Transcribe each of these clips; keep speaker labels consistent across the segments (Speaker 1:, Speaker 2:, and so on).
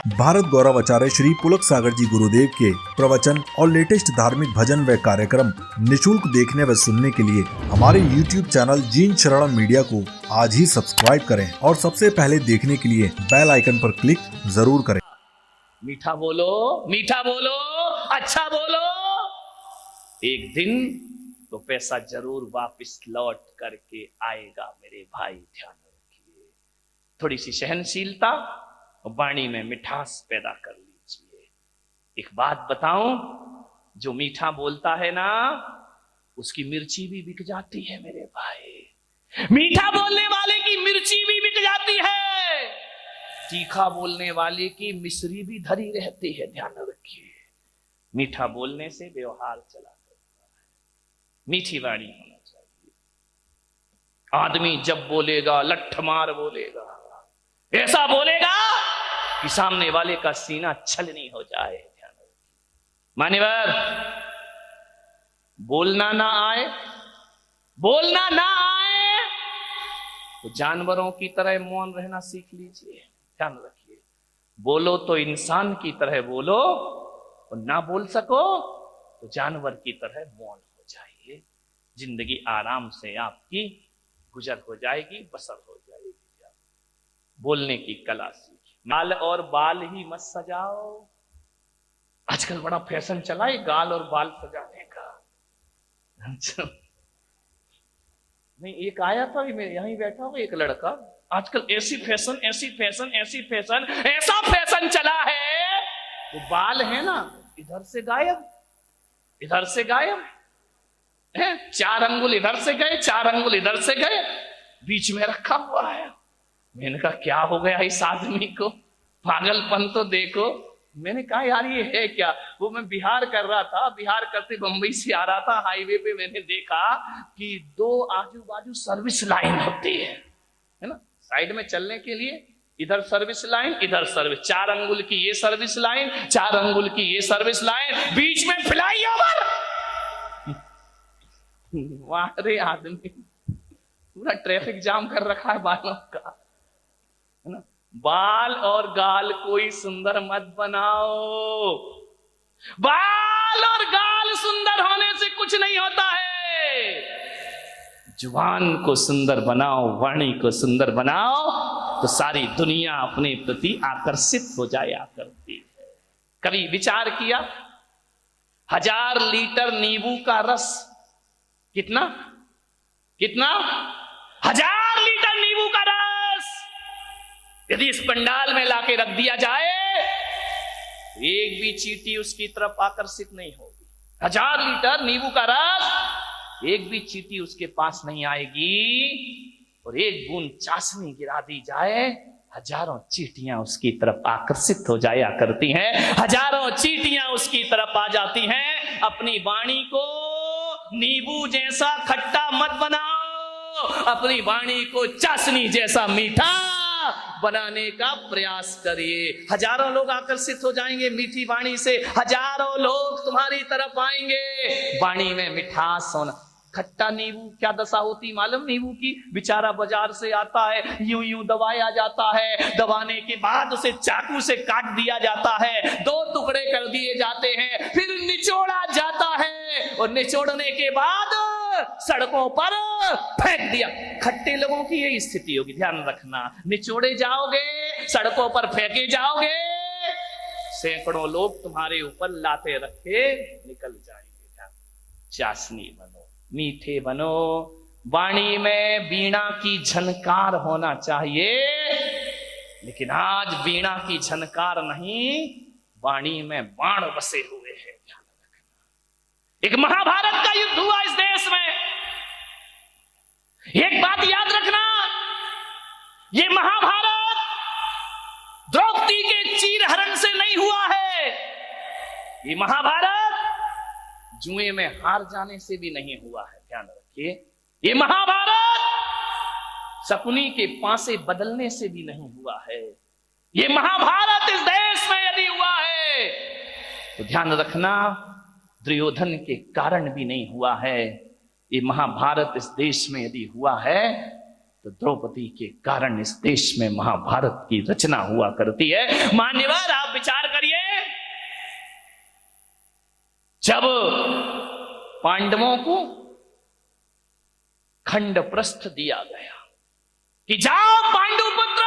Speaker 1: भारत गौरव आचार्य श्री पुलक सागर जी गुरुदेव के प्रवचन और लेटेस्ट धार्मिक भजन व कार्यक्रम निशुल्क देखने व सुनने के लिए हमारे YouTube चैनल जीन शरणम मीडिया को आज ही सब्सक्राइब करें और सबसे पहले देखने के लिए बेल आइकन पर क्लिक जरूर करें।
Speaker 2: मीठा बोलो, अच्छा बोलो। एक दिन तो पैसा जरूर वापस लौट करके आएगा मेरे भाई, ध्यान रखिए। थोड़ी सी सहनशीलता और वाणी में मिठास पैदा कर लीजिए। एक बात बताऊं, जो मीठा बोलता है ना, उसकी मिर्ची भी बिक जाती है मेरे भाई। मीठा बोलने वाले की मिर्ची भी बिक जाती है, तीखा बोलने वाले की मिश्री भी धरी रहती है, ध्यान रखिए। मीठा बोलने से व्यवहार चला करता है, मीठी वाणी होना चाहिए। आदमी जब बोलेगा लठमार बोलेगा, ऐसा बोलेगा कि सामने वाले का सीना छलनी हो जाए, ध्यान रखिए। मान्यवर, बोलना ना आए तो जानवरों की तरह मौन रहना सीख लीजिए, ध्यान रखिए। बोलो तो इंसान की तरह बोलो, और ना बोल सको तो जानवर की तरह मौन हो जाइए। जिंदगी आराम से आपकी गुजर हो जाएगी, बसर हो जाएगी। बोलने की कला सीखिए। गाल और बाल ही मत सजाओ। आजकल बड़ा फैशन चला है गाल और बाल सजाने का। अच्छा, नहीं, एक आया था, मेरे यहीं बैठा हुआ एक लड़का, आजकल ऐसा फैशन चला है, वो बाल है ना इधर से गायब है, 4 अंगुल इधर से गए, 4 अंगुल इधर से गए, बीच में रखा हुआ है। मैंने कहा क्या हो गया इस आदमी को, पागलपन तो देखो। मैंने कहा यार ये है क्या। वो मैं बिहार कर रहा था, बिहार करते बंबई से आ रहा था, हाईवे पे मैंने देखा कि 2 आजू बाजू सर्विस लाइन होती है ना, साइड में चलने के लिए। इधर सर्विस लाइन, इधर सर्विस, 4 अंगुल की ये सर्विस लाइन, 4 अंगुल की ये सर्विस लाइन, बीच में फ्लाईओवर। वाह रे, आदमी पूरा ट्रैफिक जाम कर रखा है बालों का, है ना। बाल और गाल कोई सुंदर मत बनाओ। बाल और गाल सुंदर होने से कुछ नहीं होता है। जुबान को सुंदर बनाओ, वाणी को सुंदर बनाओ, तो सारी दुनिया अपने प्रति आकर्षित हो जाया करती है। कभी विचार किया, 1000 लीटर नींबू का रस कितना 1000 लीटर नींबू का रस यदि इस पंडाल में लाके रख दिया जाए, एक भी चींटी उसकी तरफ आकर्षित नहीं होगी। 1000 लीटर नींबू का रस, एक भी चींटी उसके पास नहीं आएगी। और एक बूंद चाशनी गिरा दी जाए, हजारों चींटियां उसकी तरफ आकर्षित हो जाया करती हैं, हजारों चींटियां उसकी तरफ आ जाती हैं। अपनी वाणी को नींबू जैसा खट्टा मत बनाओ, अपनी वाणी को चाशनी जैसा मीठा बनाने का प्रयास करिए। हजारों लोग आकर्षित हो जाएंगे मीठी वाणी से, हजारों लोग तुम्हारी तरफ आएंगे। वाणी में मिठास होना। खट्टा नींबू क्या दशा होती मालूम नींबू की। बेचारा बाजार से आता है, यूं दबाया जाता है, दबाने के बाद उसे चाकू से काट दिया जाता है, 2 टुकड़े कर दिए जाते हैं, फिर निचोड़ा जाता है, और निचोड़ने के बाद सड़कों पर फेंक दिया। खट्टे लोगों की यही स्थिति होगी, ध्यान रखना। निचोड़े जाओगे, सड़कों पर फेंके जाओगे, सैकड़ों लोग तुम्हारे ऊपर लाते रखे निकल जाएंगे। चाशनी बनो, मीठे बनो। वाणी में वीणा की झनकार होना चाहिए, लेकिन आज वीणा की झनकार नहीं, वाणी में बाण बसे हुए हैं। एक महाभारत का युद्ध हुआ इस देश में। एक बात याद रखना, ये महाभारत द्रौपदी के चीरहरण से नहीं हुआ है, ये महाभारत जुए में हार जाने से भी नहीं हुआ है, ध्यान रखिए। ये महाभारत शकुनी के पासे बदलने से भी नहीं हुआ है। ये महाभारत इस देश में यदि हुआ है तो ध्यान रखना, दुर्योधन के कारण भी नहीं हुआ है। ये महाभारत इस देश में यदि हुआ है तो द्रौपदी के कारण इस देश में महाभारत की रचना हुआ करती है। मान्यवर, आप विचार करिए, जब पांडवों को खंडप्रस्थ दिया गया कि जाओ पांडु पुत्र,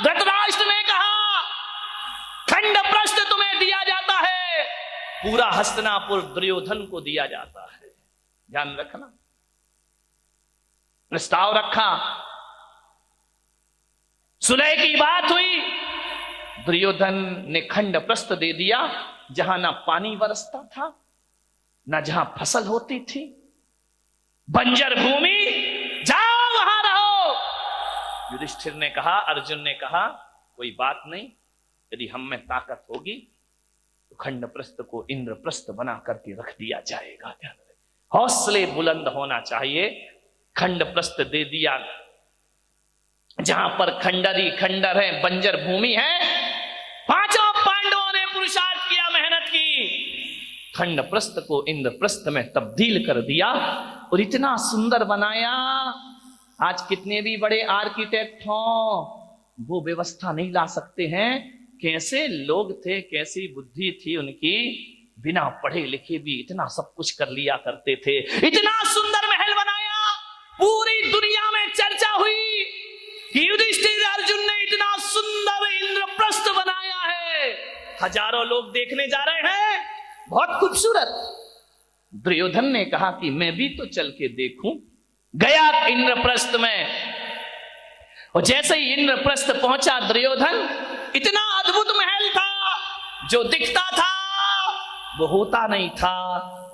Speaker 2: धृतराष्ट्र ने कहा खंडप्रस्थ तुम्हें दिया जाता है, पूरा हस्तिनापुर दुर्योधन को दिया जाता है। ध्यान रखना, प्रस्ताव रखा, सुलह की बात हुई, दुर्योधन ने खंडप्रस्थ दे दिया। जहां ना पानी बरसता था, ना जहां फसल होती थी, बंजर भूमि, जाओ वहां रहो। युधिष्ठिर ने कहा, अर्जुन ने कहा, कोई बात नहीं, यदि हम में ताकत होगी तो खंडप्रस्थ को इंद्रप्रस्थ बना करके रख दिया जाएगा। हौसले बुलंद होना चाहिए। खंडप्रस्थ दे दिया, जहां पर खंडरी खंडर है, बंजर भूमि है। पांचों पांडवों ने पुरुषार्थ किया, मेहनत की, खंडप्रस्थ को इंद्रप्रस्थ में तब्दील कर दिया और इतना सुंदर बनाया। आज कितने भी बड़े आर्किटेक्ट हों, वो व्यवस्था नहीं ला सकते हैं। कैसे लोग थे, कैसी बुद्धि थी उनकी, बिना पढ़े लिखे भी इतना सब कुछ कर लिया करते थे। इतना सुंदर महल बनाया, पूरी दुनिया में चर्चा हुई कि युधिष्ठिर अर्जुन ने इतना सुंदर इंद्रप्रस्थ बनाया है। हजारों लोग देखने जा रहे हैं, बहुत खूबसूरत। दुर्योधन ने कहा कि मैं भी तो चल के देखूं। गया इंद्रप्रस्थ में, और जैसे ही इंद्रप्रस्थ पहुंचा दुर्योधन, इतना अद्भुत महल था, जो दिखता था वो होता नहीं था,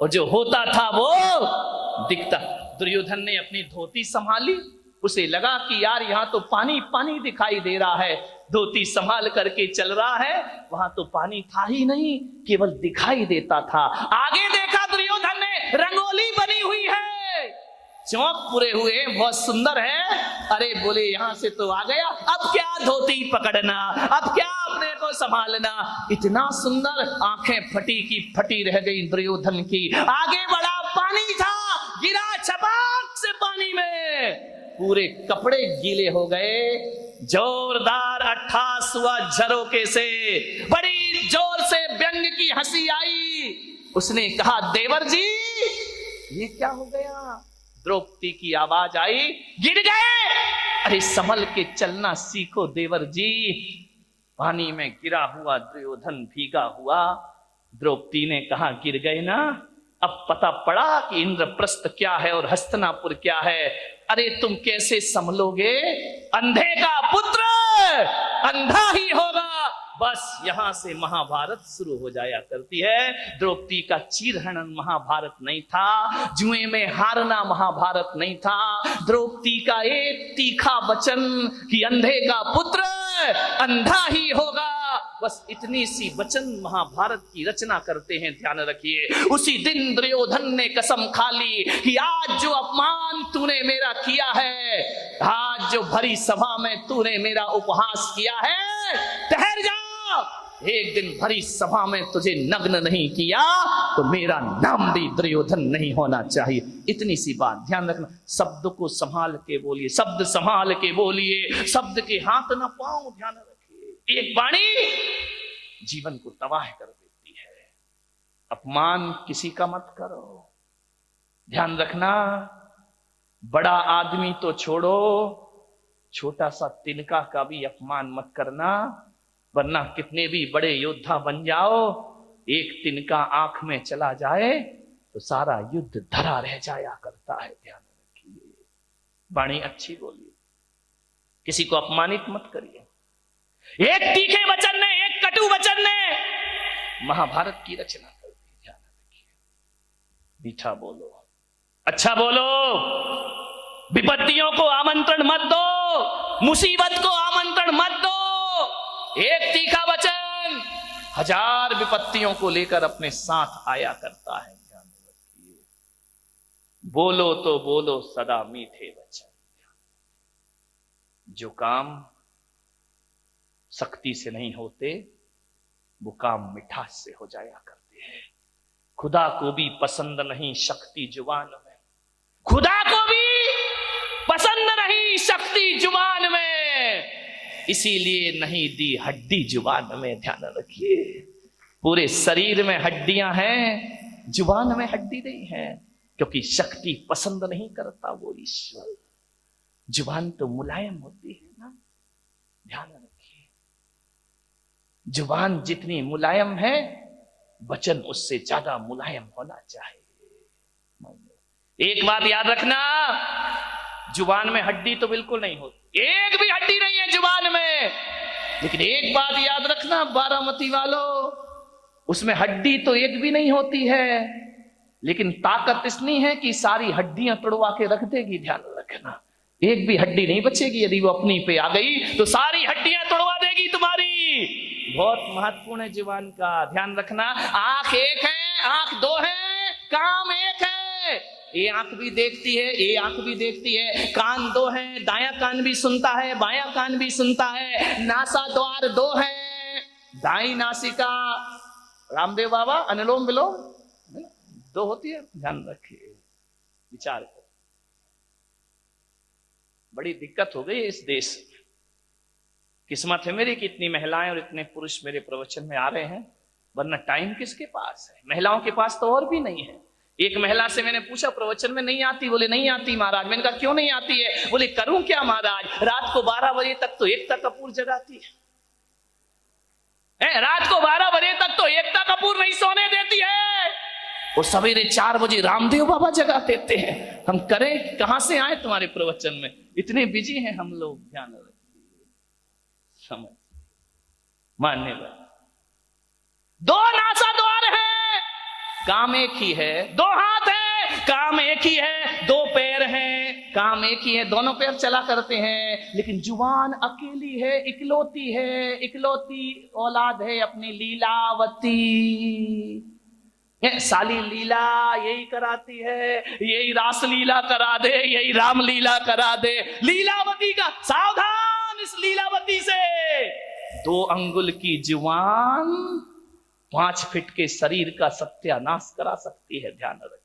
Speaker 2: और जो होता था वो दिखता। दुर्योधन ने अपनी धोती संभाली, उसे लगा कि यार यहां तो पानी पानी दिखाई दे रहा है। धोती संभाल करके चल रहा है, वहां तो पानी था ही नहीं, केवल दिखाई देता था। आगे देखा दुर्योधन ने, रंगोली बनी हुई है, चौक पूरे हुए, बहुत सुंदर है। अरे बोले, यहां से तो आ गया, अब क्या धोती पकड़ना, अब क्या अपने को संभालना। इतना सुंदर, आंखें फटी की फटी रह गई दुर्योधन की। आगे बड़ा पानी था, गिरा छपाक से पानी में, पूरे कपड़े गीले हो गए। जोरदार अट्ठास हुआ झरोके से, बड़ी जोर से व्यंग की हंसी आई। उसने कहा, देवर जी ये क्या हो गया। द्रौपदी की आवाज आई, गिर गए। अरे संभल के चलना सीखो देवर जी। पानी में गिरा हुआ दुर्योधन भीगा हुआ। द्रौपदी ने कहा, गिर गए ना, अब पता पड़ा कि इंद्रप्रस्थ क्या है और हस्तिनापुर क्या है। अरे तुम कैसे संभलोगे, अंधे का पुत्र अंधा ही होगा। बस यहां से महाभारत शुरू हो जाया करती है। द्रौपदी का चीरहरण महाभारत नहीं था, जुए में हारना महाभारत नहीं था। द्रौपदी का एक तीखा वचन कि अंधे का पुत्र अंधा ही होगा, बस इतनी सी वचन महाभारत की रचना करते हैं। ध्यान रखिए, उसी दिन दुर्योधन ने कसम खा ली कि आज जो अपमान तूने मेरा किया है, आज जो भरी सभा में तूने मेरा उपहास किया है, ठहर जा, एक दिन भरी सभा में तुझे नग्न नहीं किया तो मेरा नाम भी दुर्योधन नहीं होना चाहिए। इतनी सी बात ध्यान रखना। शब्द को संभाल के बोलिए, शब्द संभाल के बोलिए, शब्द के हाथ ना पाओ। ध्यान रखिए, एक वाणी जीवन को तबाह कर देती है। अपमान किसी का मत करो। ध्यान रखना, बड़ा आदमी तो छोड़ो, छोटा सा तिनका का भी अपमान मत करना, वरना कितने भी बड़े योद्धा बन जाओ, एक तिनका आंख में चला जाए तो सारा युद्ध धरा रह जाया करता है। ध्यान रखिए, वाणी अच्छी बोलिए, किसी को अपमानित मत करिए। एक तीखे वचन ने, एक कटु वचन ने महाभारत की रचना कर दी। ध्यान रखिए, मीठा बोलो, अच्छा बोलो, विपत्तियों को आमंत्रण मत दो, मुसीबत को आमंत्रण मत दो। एक तीखा वचन हजार विपत्तियों को लेकर अपने साथ आया करता है। ध्यान रखिए, बोलो तो बोलो सदा मीठे वचन। जो काम सख्ती से नहीं होते, वो काम मिठास से हो जाया करते हैं। खुदा को भी पसंद नहीं शक्ति जुबान में, खुदा को भी पसंद नहीं नहीं शक्ति जुबान में, इसीलिए नहीं दी हड्डी जुबान में। ध्यान रखिए, पूरे शरीर में हड्डियां हैं, जुबान में हड्डी नहीं है, क्योंकि शक्ति पसंद नहीं करता वो ईश्वर। जुबान तो मुलायम होती है ना, ध्यान रखिए। जुबान जितनी मुलायम है, वचन उससे ज्यादा मुलायम होना चाहिए। एक बात याद रखना, जुबान में हड्डी तो बिल्कुल नहीं होती, एक भी हड्डी नहीं है जुबान में। लेकिन एक बात याद रखना बारामती वालों, उसमें हड्डी तो एक भी नहीं होती है, लेकिन ताकत इतनी है कि सारी हड्डियां तोड़वा के रख देगी। ध्यान रखना, एक भी हड्डी नहीं बचेगी। यदि वो अपनी पे आ गई तो सारी हड्डियां तोड़वा देगी तुम्हारी। बहुत महत्वपूर्ण है जुबान का, ध्यान रखना। आंख एक है, आंख दो है, काम एक है। ये आंख भी देखती है, ये आंख भी देखती है। कान दो है, दायां कान भी सुनता है, बायां कान भी सुनता है। नासा द्वार दो है, दाई नासिका, रामदेव बाबा अनुलोम विलोम दो होती है। ध्यान रखिए, विचार करो। बड़ी दिक्कत हो गई इस देश में। किस्मत है मेरी कि इतनी महिलाएं और इतने पुरुष मेरे प्रवचन में आ रहे हैं, वरना टाइम किसके पास है? महिलाओं के पास तो और भी नहीं है। एक महिला से मैंने पूछा प्रवचन में नहीं आती, बोले नहीं आती महाराज। मैंने कहा क्यों नहीं आती है? बोले करूं क्या महाराज, रात को 12 बजे तक तो एकता कपूर जगाती है, रात को 12 बजे तक तो एकता कपूर नहीं सोने देती है, वो सवेरे 4 बजे रामदेव बाबा जगा देते हैं। हम करें, कहां से आए तुम्हारे प्रवचन में? इतने बिजी हैं हम लोग। ध्यान रखिए, समझ मान्यवर। दो नासा द्वार है, काम एक ही है। दो हाथ है, काम एक ही है। दो पैर हैं, काम एक ही है, दोनों पैर चला करते हैं। लेकिन जुबान अकेली है, इकलौती है, इकलौती औलाद है अपनी लीलावती। साली लीला यही कराती है, यही रास लीला करा दे, यही राम लीला करा दे। लीलावती का सावधान, इस लीलावती से। 2 अंगुल की जुबान 5 फीट के शरीर का सत्यानाश करा सकती है। ध्यान रखें।